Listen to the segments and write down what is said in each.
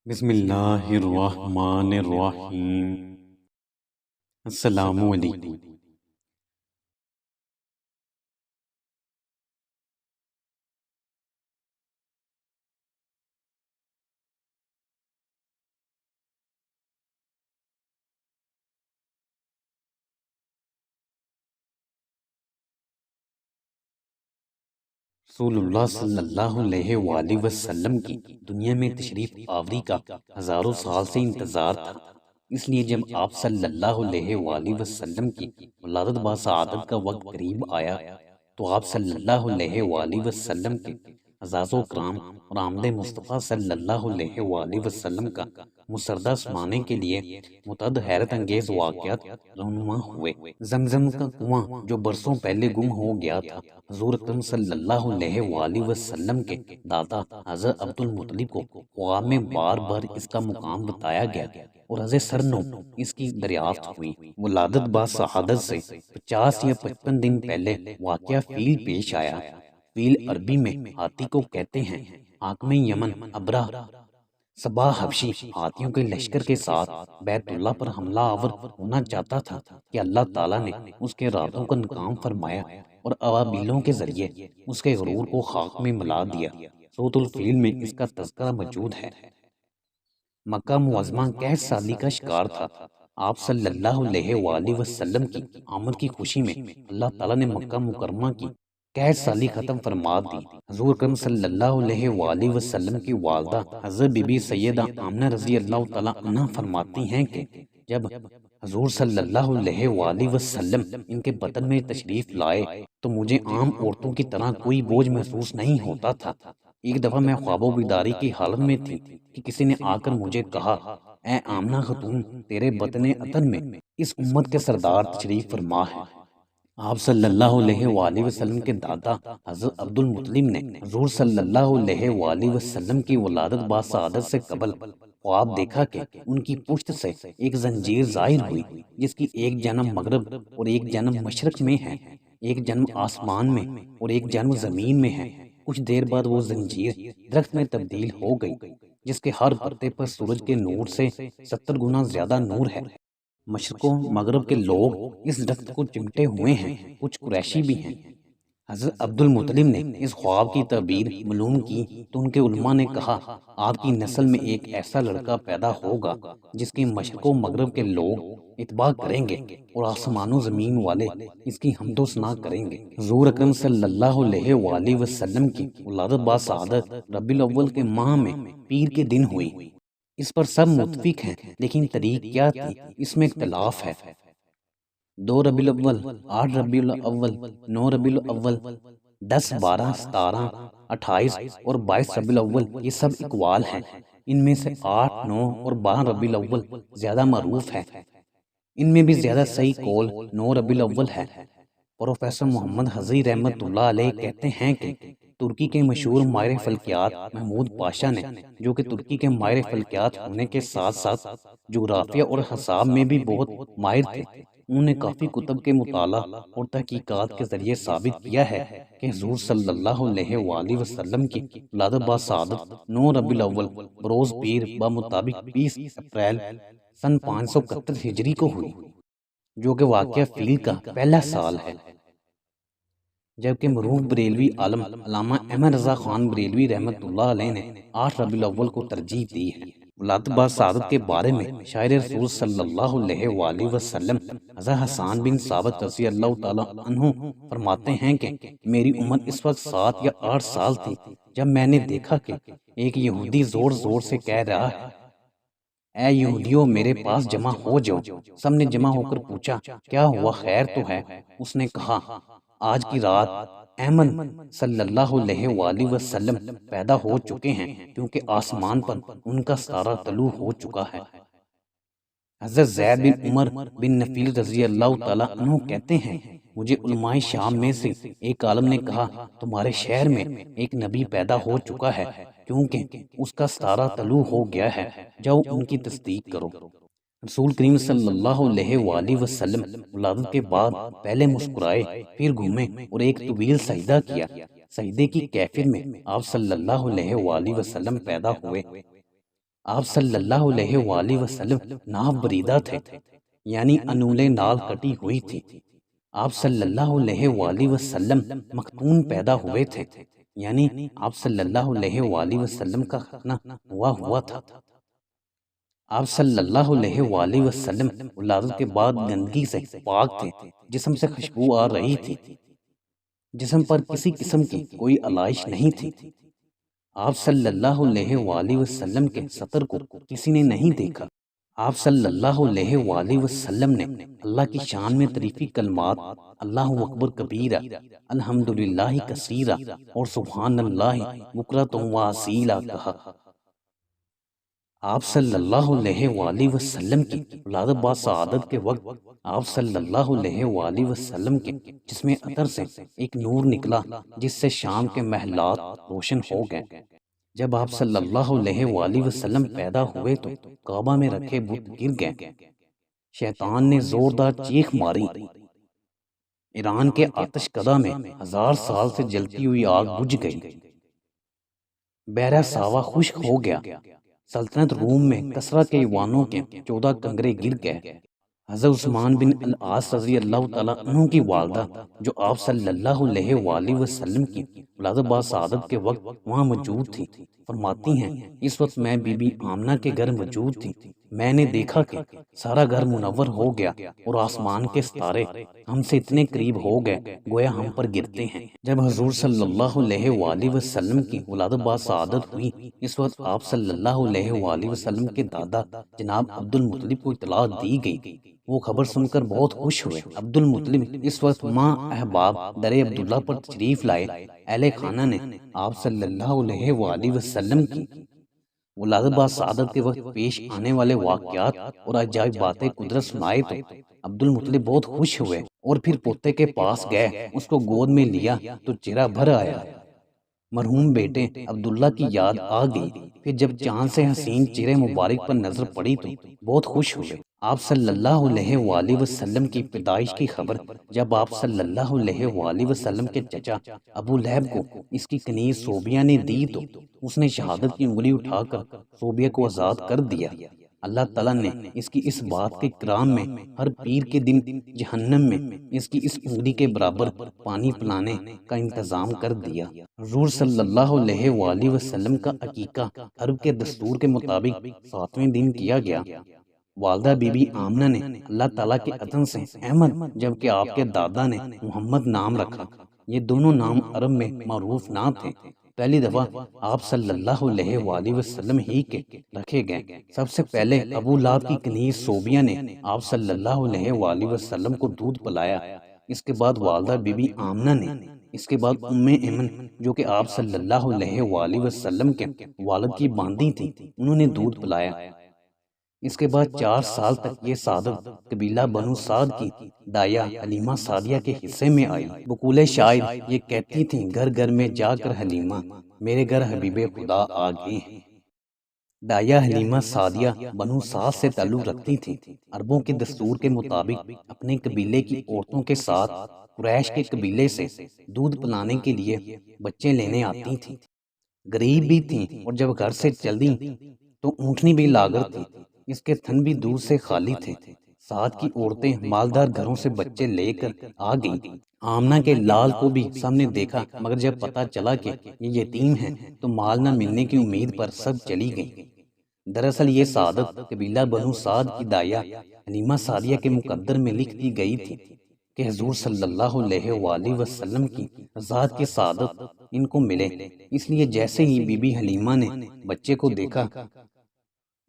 بسم اللہ الرحمن الرحیم۔ السلام علیکم۔ رسول اللہ صلی اللہ علیہ وآلہ وسلم کی دنیا میں تشریف آوری کا ہزاروں سال سے انتظار تھا۔ اس لیے جب آپ صلی اللہ علیہ وآلہ وسلم کی ولادت باسعادت کا وقت قریب آیا تو آپ صلی اللہ علیہ وآلہ وسلم کے اعزاز و کرام اور آمد مصطفیٰ صلی اللہ علیہ وآلہ وسلم کا مسردہ سنانے کے لیے متعدد حیرت انگیز واقعات رونما ہوئے۔ زمزم کا کنواں جو برسوں پہلے گم ہو گیا تھا، حضور اکرم صلی اللہ علیہ وآلہ وسلم کے دادا حضرت عبد المطلب کو خواب میں بار بار اس کا مقام بتایا گیا اور حضرت سرنو اس کی دریافت ہوئی۔ ولادت باسعادت سے 50 یا 55 دن پہلے واقعہ فیل پیش آیا۔ فیل عربی میں ہاتھی کو کہتے ہیں۔ حاکم یمن ابرہ صبا حبشی ہاتھیوں کے لشکر کے ساتھ بیت اللہ پر حملہ آور ہونا چاہتا تھا کہ اللہ تعالیٰ نے اس کے ارادوں کا ناکام فرمایا اور ابابیلوں کے ذریعے اس کے غرور کو خاک میں ملا دیا۔ سورۃ الفیل میں اس کا تذکرہ موجود ہے۔ مکہ معظمہ قحط سالی کا شکار تھا۔ آپ صلی اللہ علیہ وآلہ وسلم کی آمد کی خوشی میں اللہ تعالیٰ نے مکہ مکرمہ کی قحط سالی ختم فرما دی۔ حضور اکرم صلی اللہ علیہ وآلہ وسلم کی والدہ حضرت بی بی سیدہ آمنہ رضی اللہ تعالیٰ عنہ فرماتی ہیں کہ جب حضور صلی اللہ علیہ وآلہ وسلم ان کے بطن میں تشریف لائے تو مجھے عام عورتوں کی طرح کوئی بوجھ محسوس نہیں ہوتا تھا۔ ایک دفعہ میں خواب و بیداری کی حالت میں تھی کہ کسی نے آ کر مجھے کہا، اے آمنہ خاتون، تیرے بطن عطن میں اس امت کے سردار تشریف فرما ہے۔ آپ صلی اللہ علیہ وآلہ وسلم کے دادا حضرت عبد المطلب نے حضور صلی اللہ علیہ وآلہ وسلم کی ولادت باسعادت سے قبل خواب دیکھا کہ ان کی پشت سے ایک زنجیر ظاہر ہوئی جس کی ایک جانب مغرب اور ایک جانب مشرق میں ہے، ایک جانب آسمان میں اور ایک جانب زمین میں ہے۔ کچھ دیر بعد وہ زنجیر درخت میں تبدیل ہو گئی جس کے ہر پتے پر سورج کے نور سے 70 گنا زیادہ نور ہے۔ مشرق و مغرب کے لوگ اس درخت کو چمٹے ہوئے ہیں، کچھ قریشی بھی ہیں۔ حضرت عبد المطلب نے اس خواب کی تعبیر معلوم کی تو ان کے علماء نے کہا، آپ کی نسل میں ایک ایسا لڑکا پیدا ہوگا جس کی مشرق و مغرب کے لوگ اتباع کریں گے اور آسمان و زمین والے اس کی حمد و ثنا کریں گے۔ حضور اکرم صلی اللہ علیہ وآلہ وسلم کی ولادت باسعادت ربیع الاول کے ماہ میں پیر کے دن ہوئی۔ اس پر سب متفق ہیں، لیکن تاریخ کیا تھی اس میں اختلاف ہے۔ 2 ربیع الاول، 8 ربیع الاول، 9 ربیع الاول، 10، 12، 17، 28 اور 22 ربیع الاول یہ سب اقوال ہیں۔ ان میں سے 8، 9 اور 12 ربیع الاول زیادہ معروف ہے۔ ان میں بھی زیادہ صحیح قول 9 ربیع الاول ہے۔ پروفیسر محمد حضری رحمۃ اللہ علیہ کہتے ہیں کہ ترکی کے مشہور ماہر فلکیات محمود پاشا نے، جو کہ ترکی کے ماہر فلکیات ہونے کے ساتھ ساتھ جغرافیہ اور حساب میں بھی بہت ماہر تھے، انہوں نے کافی کتب کے مطالعہ اور تحقیقات کے ذریعے ثابت کیا ہے کہ حضور صلی اللہ علیہ وآلہ وسلم کی ولادت باسعادت 9 ربیع الاول بروز پیر بمطابق 20 اپریل سن 571 ہجری کو ہوئی، جو کہ واقعہ فیل کا پہلا سال ہے۔ جبکہ مرحوم بریلوی عالم علامہ احمد رضا خان بریلوی رحمۃ اللہ علیہ نے 8 ربیع الاول کو ترجیح دی ہے۔ ولادت باسعادت کے بارے میں شاعر رسول صلی اللہ علیہ وآلہ وسلم حضرت حسان بن ثابت رضی اللہ تعالیٰ عنہ فرماتے ہیں کہ میری عمر اس وقت 7 یا 8 سال تھی جب میں نے دیکھا کہ ایک یہودی زور زور سے کہہ رہا ہے، اے یہودیوں، میرے پاس جمع ہو جاؤ۔ سب نے جمع ہو کر پوچھا، کیا ہوا، خیر تو ہے؟ اس نے کہا، آج کی رات احمد صلی اللہ علیہ وآلہ وسلم پیدا ہو چکے ہیں کیونکہ آسمان پر ان کا ستارہ طلوع ہو چکا ہے۔ حضرت زید بن عمر بن نفیل رضی اللہ تعالیٰ عنہ کہتے ہیں، مجھے علماء شام میں سے ایک عالم نے کہا، تمہارے شہر میں ایک نبی پیدا ہو چکا ہے کیونکہ اس کا ستارہ طلوع ہو گیا ہے، جاؤ ان کی تصدیق کرو۔ رسول کریم صلی اللہ علیہ وآلہ وسلم ولادت کے بعد پہلے مسکرائے، پھر گھومے اور ایک طویل سجدہ کیا۔ سجدے کی کیفیت میں آپ صلی اللہ علیہ وآلہ وسلم پیدا ہوئے۔ آپ صلی اللہ علیہ وآلہ وسلم ناف بریدہ تھے، یعنی انولے نال کٹی ہوئی تھی۔ آپ صلی اللہ علیہ وآلہ وسلم مختون پیدا ہوئے تھے، یعنی آپ صلی اللہ علیہ وآلہ وسلم کا ختنہ ہوا تھا۔ آپ صلی اللہ علیہ وآلہ وسلم ولادت کے بعد گندگی سے پاک تھے، جسم سے خوشبو آ رہی تھی، جسم پر کسی قسم کی کوئی علائش نہیں تھی۔ آپ صلی اللہ علیہ وآلہ وسلم کے سطر کو کسی نے نہیں دیکھا۔ آپ صلی اللہ علیہ وآلہ وسلم نے اللہ کی شان میں تعریفی کلمات اللہ اکبر کبیرہ، الحمدللہ کثیرہ اور سبحان اللہ بکرۃ و اصیلا کہا۔ آپ صلی اللہ علیہ وآلہ وسلم کی ولادت با سعادت کے وقت آپ صلی اللہ علیہ وآلہ وسلم کے جسم عطر سے ایک نور نکلا، جس سے شام کے محلات روشن ہو گئے۔ جب آپ صلی اللہ علیہ وآلہ وسلم پیدا ہوئے تو کعبہ میں رکھے بت گر گئے، شیطان نے زوردار چیخ ماری، ایران کے آتش کدہ میں 1000 سال سے جلتی ہوئی آگ بجھ گئی، بحر ساوا خشک ہو گیا، سلطنت روم میں کسرا کے ایوانوں کے 14 کنگرے گر گئے۔ حضرت عثمان بن العاص رضی اللہ تعالیٰ عنہ کی والدہ، جو آپ صلی اللہ علیہ وآلہ وسلم کی ولادت با سعادت کے وقت وہاں موجود تھی، فرماتی ہیں اس وقت میں بی بی آمنہ کے گھر موجود تھی۔ میں نے دیکھا کہ سارا گھر منور ہو گیا اور آسمان کے ستارے ہم سے اتنے قریب ہو گئے گویا ہم پر گرتے ہیں۔ جب حضور صلی اللہ علیہ وآلہ وسلم کی ولادت با سعادت ہوئی، اس وقت آپ صلی اللہ علیہ وآلہ وسلم کے دادا جناب عبد المطلب کو اطلاع دی گئی۔ وہ خبر سن کر بہت خوش ہوئے۔ عبد المطلب اس وقت ماں احباب در عبداللہ پر تشریف لائے۔ اہل خانہ نے آپ صلی اللہ علیہ وآلہ وسلم کی ولادت با سعادت کے وقت پیش آنے والے واقعات اور عجائب باتیں قدرت سنائے تو عبد المطلب بہت خوش ہوئے اور پھر پوتے کے پاس گئے، اس کو گود میں لیا تو چہرہ بھر آیا۔ مرحوم بیٹے عبداللہ کی یاد آ گئی۔ پھر جب چاند سے حسین چہرے مبارک پر نظر پڑی تو بہت خوش ہوئے۔ آپ صلی اللہ علیہ وآلہ وسلم کی پیدائش کی خبر جب آپ صلی اللہ علیہ وآلہ وسلم کے چچا ابو لہب کو اس کی کنیز صوبیہ نے دی تو اس نے شہادت کی انگلی اٹھا کر صوبیہ کو آزاد کر دیا۔ اللہ تعالیٰ نے اس کی اس بات کے کرام میں ہر پیر کے دن جہنم میں اس کی اس انگلی کے برابر پانی پلانے کا انتظام کر دیا۔ حضور صلی اللہ علیہ وآلہ وسلم کا عقیقہ عرب کے دستور کے مطابق 7ویں دن کیا گیا۔ والدہ بی بی آمنہ نے اللہ تعالیٰ کے عطن سے احمد جبکہ آپ کے دادا نے محمد نام رکھا۔ یہ دونوں نام عرب میں معروف نہ تھے، پہلی دفعہ آپ صلی اللہ علیہ وآلہ وسلم ہی کے رکھے گئے۔ سب سے پہلے ابو لہب کی کنیز صوبیہ نے آپ صلی اللہ علیہ وآلہ وسلم کو دودھ پلایا، اس کے بعد والدہ بی بی آمنہ نے، اس کے بعد ام ایمن جو کہ آپ صلی اللہ علیہ وآلہ وسلم کے والد کی باندی تھی، انہوں نے دودھ پلایا۔ اس کے بعد 4 سال تک یہ سعادت قبیلہ بنو سعد کی دایا حلیمہ سعدیہ کے حصے میں آئی۔ بقول شاعر یہ کہتی تھیں، گھر گھر میں جا کر حلیمہ میرے گھر حبیب خدا آ گئے ہیں۔ دایا حلیمہ سعدیہ بنو سعد سے تعلق رکھتی تھیں۔ عربوں کے دستور کے مطابق اپنے قبیلے کی عورتوں کے ساتھ قریش کے قبیلے سے دودھ پلانے کے لیے بچے لینے آتی تھیں۔ غریب بھی تھیں اور جب گھر سے چلیں تو اونٹنی بھی لاغر تھی، اس کے تھن بھی دودھ سے خالی تھے۔ سعد کی عورتیں مالدار گھروں سے بچے لے کر آ گئیں۔ آمنہ کے لال کو بھی سب نے دیکھا، مگر جب پتا چلا کہ یہ یتیم ہیں تو مال نہ ملنے کی امید پر سب چلی گئیں۔ دراصل یہ سعادت قبیلہ بنو سعد کی دایا حلیمہ سعدیہ کے مقدر میں لکھ دی گئی تھی کہ حضور صلی اللہ علیہ وآلہ وسلم کی ذات کی سعادت ان کو ملے۔ اس لیے جیسے ہی بی بی حلیمہ نے بچے کو دیکھا،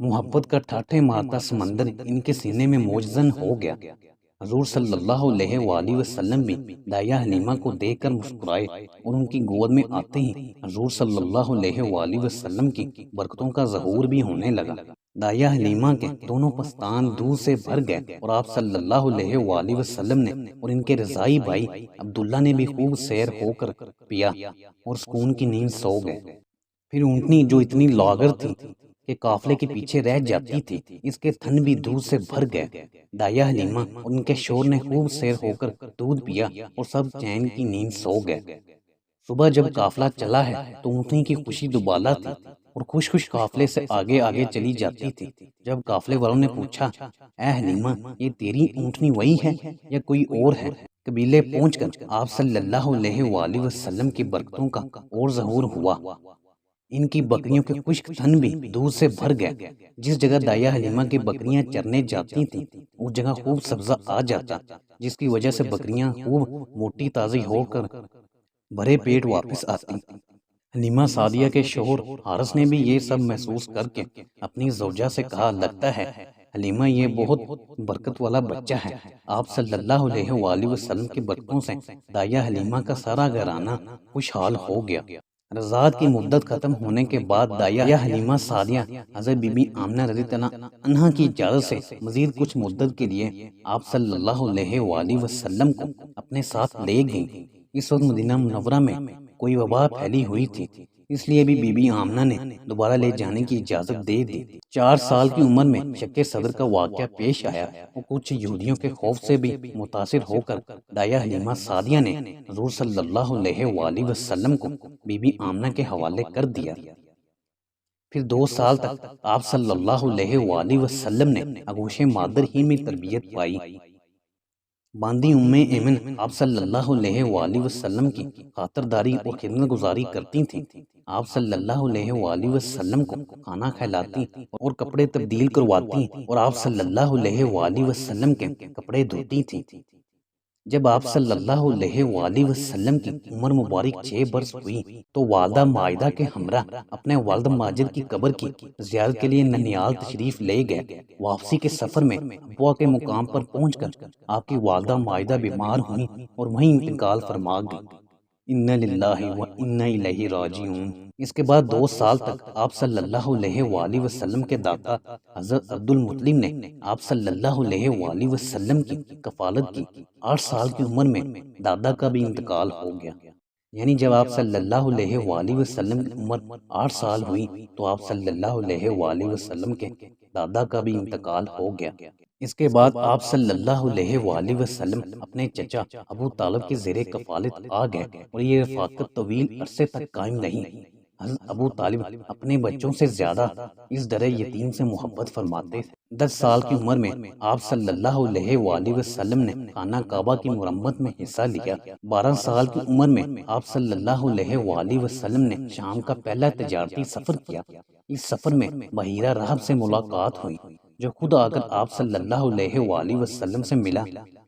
محبت کا ٹھاٹھے مارتا سمندر ان کے سینے میں موجزن ہو گیا۔ حضور صلی اللہ علیہ وآلہ وسلم بھی دایا حلیمہ کو دیکھ کر مسکرائے اور ان کی گود میں آتے ہی حضور صلی اللہ علیہ وآلہ وسلم کی برکتوں کا ظہور بھی ہونے لگا۔ دایا حلیمہ کے دونوں پستان دودھ سے بھر گئے اور آپ صلی اللہ علیہ وآلہ وسلم نے اور ان کے رضائی بھائی عبداللہ نے بھی خوب سیر ہو کر پیا اور سکون کی نیند سو گئے۔ پھر اونٹنی جو اتنی لاغر تھی کہ قافلے کے پیچھے رہ جاتی تھی، اس کے تھن بھی دودھ سے بھر گئے۔ دایا حلیمہ اور ان کے شوہر نے خوب سیر ہو کر دودھ پیا اور سب چین کی نیند سو گئے۔ صبح جب قافلہ چلا ہے تو اونٹنی کی خوشی دوبالا تھی، اور خوش خوش قافلے سے آگے آگے چلی جاتی تھی۔ جب قافلے والوں نے پوچھا، اے حلیمہ، یہ تیری اونٹنی وہی ہے یا کوئی اور ہے؟ قبیلے پہنچ کر آپ صلی اللہ علیہ وآلہ وسلم کی برکتوں کا اور ظہور ہوا۔ ان کی بکریوں کے خشک تھن بھی دودھ سے بھر گئے۔ جس جگہ دائیا حلیمہ کی بکریاں چرنے جاتی تھیں اس جگہ خوب سبزہ آ جاتا، جس کی وجہ سے بکریاں خوب موٹی تازی ہو کر بھرے پیٹ واپس آتی۔ حلیمہ سعدیہ کے شوہر حارث نے بھی یہ سب محسوس کر کے اپنی زوجہ سے کہا، لگتا ہے حلیمہ یہ بہت برکت والا بچہ ہے۔ آپ صلی اللہ علیہ وآلہ وسلم کی برکتوں سے دائیا حلیمہ کا سارا گھرانہ خوشحال ہو گیا۔ رضاعت کی مدت ختم ہونے کے بعد دائیا حلیمہ سعدیہ حضرت بی بی آمنہ رضی اللہ عنہا کی اجازت سے مزید کچھ مدت کے لیے آپ صلی اللہ علیہ وآلہ وسلم کو اپنے ساتھ لے گئیں۔ اس وقت مدینہ منورہ میں کوئی وبا پھیلی ہوئی تھی، اس لیے بھی بی بی آمنہ نے دوبارہ لے جانے کی اجازت دے دی۔ 4 سال کی عمر میں شق صدر کا واقعہ پیش آیا اور کچھ یہودیوں کے خوف سے بھی متاثر ہو کر دائیا حلیمہ سعدیہ نے حضور صلی اللہ علیہ وآلہ وسلم کو بی بی آمنہ کے حوالے کر دیا۔ پھر 2 سال تک آپ صلی اللہ علیہ وآلہ وسلم نے آغوش مادر ہی میں تربیت پائی۔ باندی ام ایمن آپ صلی اللہ علیہ وآلہ وسلم کی خاطرداری اور خدمت گزاری کرتی تھیں۔ آپ صلی اللہ علیہ وآلہ وسلم کو کھانا کھلاتی اور کپڑے تبدیل کرواتی اور آپ صلی اللہ علیہ وآلہ وسلم کے کپڑے دھوتی تھیں۔ جب آپ صلی اللہ علیہ وآلہ وسلم کی عمر مبارک 6 برس ہوئی تو والدہ مائدہ کے ہمراہ اپنے والد ماجد کی قبر کی زیارت کے لیے ننیال تشریف لے گئے۔ واپسی کے سفر میں ابوا کے مقام پر پہنچ کر آپ کی والدہ مائدہ بیمار ہوئیں اور وہیں انتقال فرما گئی۔ انا للہ و انا الیہ راجعون۔ اس کے بعد 2 سال تک آپ صلی اللہ علیہ وآلہ وسلم کے دادا حضرت عبد المطلب نے آپ صلی اللہ علیہ وآلہ وسلم کی کفالت کی۔ 8 سال کی عمر میں دادا کا بھی انتقال ہو گیا۔ یعنی جب آپ صلی اللہ علیہ وآلہ وسلم کی عمر 8 سال ہوئی تو آپ صلی اللہ علیہ وآلہ وسلم کے دادا کا بھی انتقال ہو گیا۔ اس کے بعد آپ صلی اللہ علیہ وآلہ وسلم اپنے چچا ابو طالب کے زیر کفالت آ گئے اور یہ رفاقت طویل عرصے تک قائم رہی۔ حضرت ابو طالب اپنے بچوں سے زیادہ اس در یتیم سے محبت فرماتے تھے۔ 10 سال کی عمر میں آپ صلی اللہ علیہ وآلہ وسلم نے خانہ کعبہ کی مرمت میں حصہ لیا۔ 12 سال کی عمر میں آپ صلی اللہ علیہ وآلہ وسلم نے شام کا پہلا تجارتی سفر کیا۔ اس سفر میں بحیرہ رحب سے ملاقات ہوئی جو خود آ کر آپ صلی اللہ علیہ وآلہ وسلم سے ملا۔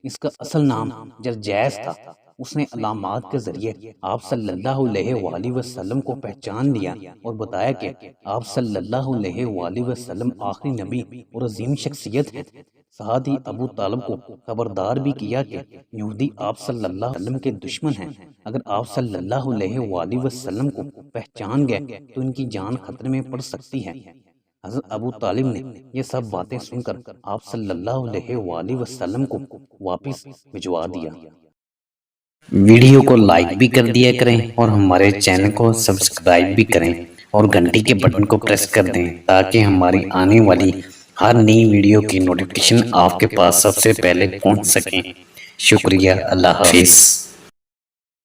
اس کا اصل نام جرجیس تھا۔ اس نے علامات کے ذریعے آپ صلی اللہ علیہ وآلہ وسلم کو پہچان لیا اور بتایا کہ آپ صلی اللہ علیہ وآلہ وسلم آخری نبی اور عظیم شخصیت ہے۔ ساتھ ہی ابو طالب کو خبردار بھی کیا کہ یہودی آپ صلی اللہ علیہ وسلم کے دشمن ہیں۔ اگر آپ صلی اللہ علیہ وآلہ وسلم کو پہچان گئے تو ان کی جان خطرے میں پڑ سکتی ہے۔ حضرت ابو طالب نے یہ سب باتیں سن کر آپ صلی اللہ علیہ وآلہ وسلم کو واپس بھجوا دیا۔ ویڈیو کو لائک بھی کر دیا کریں اور ہمارے چینل کو سبسکرائب بھی کریں اور گھنٹی کے بٹن کو پریس کر دیں تاکہ ہماری آنے والی ہر نئی ویڈیو کی نوٹیفیکیشن آپ کے پاس سب سے پہلے پہنچ سکیں۔ شکریہ، اللہ حافظ۔